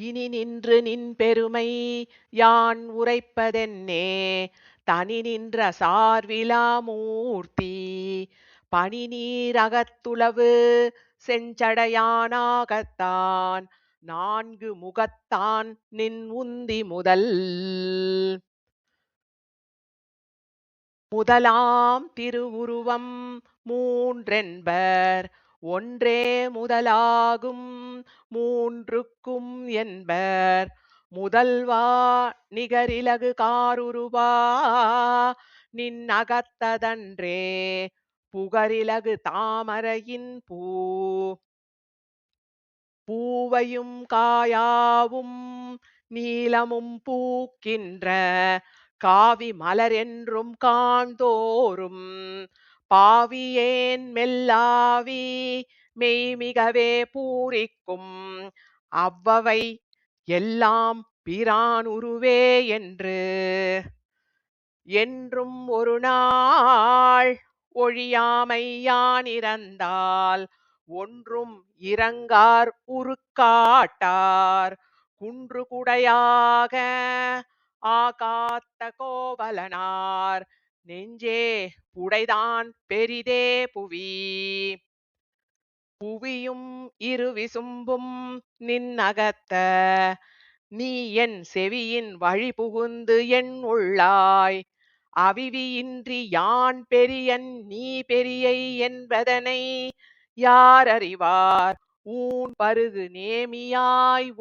இனி நின்று நின் பெருமை யான் உரைப்பதென்னே தனி நின்ற சார்விலா மூர்த்தி பனிநீர் அகத்துளவு செஞ்சடையானாகத்தான் நான்கு முகத்தான் நின் உந்தி முதல் முதலாம் திருவுருவம் மூன்றென்பர் ஒன்றே முதலாகும் மூன்றுக்கும் என்பர் முதல்வா நிகரிலகு காருருவா நின் அகத்ததன்றே புகரிலகு தாமரையின் பூவையும் காயாவும் நீலமும் பூக்கின்ற காவி மலரென்றும் காண்தோறும் பாவியேன் மெல்லாவி மெய்மிகவே பூரிக்கும் அவ்வவை எல்லாம் பிரானுருவே என்று என்றும் ஒரு நாள் ஒழியாமை யானிறந்தால் ஒன்றும் இரங்கார் உருக்காட்டார் குன்று குடையாக ஆகாத்த கோவலனார் நெஞ்சே புடைதான் பெரிதே புவியும் இருவிசும்பும் நின் அகத்த நீ என் செவியின் வழி புகுந்து என் உள்ளாய் அவிவியின்றி யான் பெரியன் நீ பெரியை என்பதனை யார் அறிவார் ஊன் பருகு நேமியாய்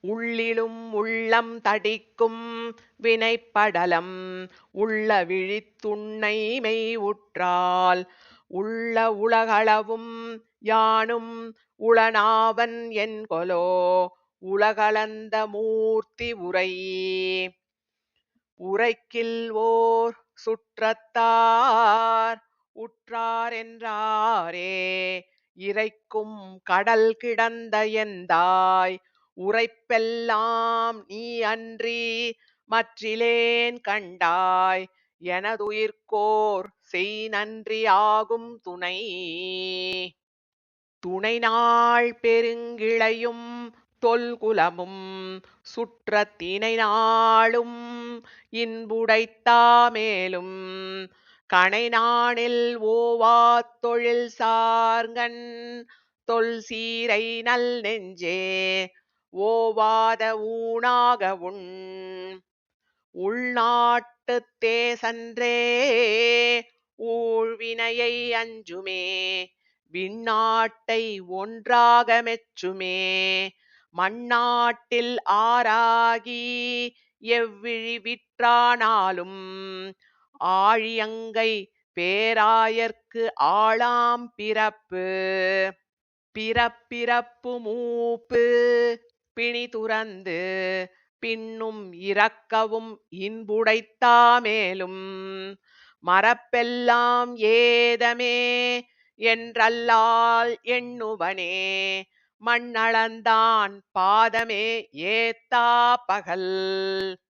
உள்ளிலும் உள்ளம் தடிக்கும் வினைப்படலம் உள்ள விழித்துண்ணை மெய் உற்றால் உள்ள உலகளவும் யானும் உளனாவன் என்கொலோ உலகளந்த மூர்த்தி உரைக்கில் ஓர் சுற்றத்தார் உற்றார் என்றாரே இறைக்கும் கடல் கிடந்த எந்தாய் உரைப்பெல்லாம் நீ அன்றி மற்றிலேன் கண்டாய் எனதுயிர்க்கோர் செய் நன்றி ஆகும் துணைநாள் பெருங்கிளையும் தொல்குலமும் சுற்றத்தினை நாளும் இன்புடைத்தாமேலும் கணைநாணில் ஓவாத் தொழில் சார்கண் தொல் சீரை நல் நெஞ்சே ஓவாத ஊனாக உள்நாட்டு தேசன்றே ஊழ்வினையை அஞ்சுமே விண்ணாட்டை ஒன்றாக மெச்சுமே மண்ணாட்டில் ஆராகி எவ்விழி விற்றானாலும் ஆழியங்கை பேராயர்க்கு ஆளாம் பிறப்பிறப்பு மூப்பு பிணி துறந்து பின்னும் இறக்கவும் இன்புடைத்தாமேலும் மரப்பெல்லாம் ஏதமே என்றல்லால் எண்ணுவனே மண்ணளந்தான் பாதமே ஏத்தா பகல்